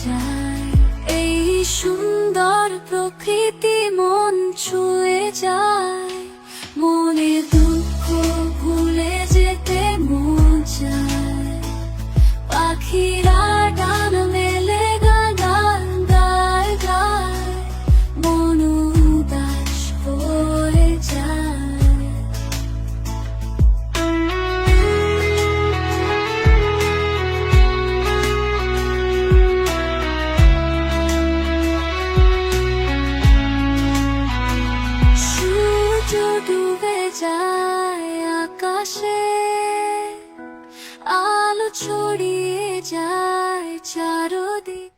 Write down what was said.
যায়। এই সুন্দর প্রকৃতি মন ছুঁয়ে যায়, মনে দুঃখ ভুলে যেতে মন চায়। পাখিরা ডান মেলে গান গায় গায়, মন উদাস হয়ে যায়। সূর্য ডুবে যায় আকাশে, আলো ছড়িয়ে যায় চারদিকে।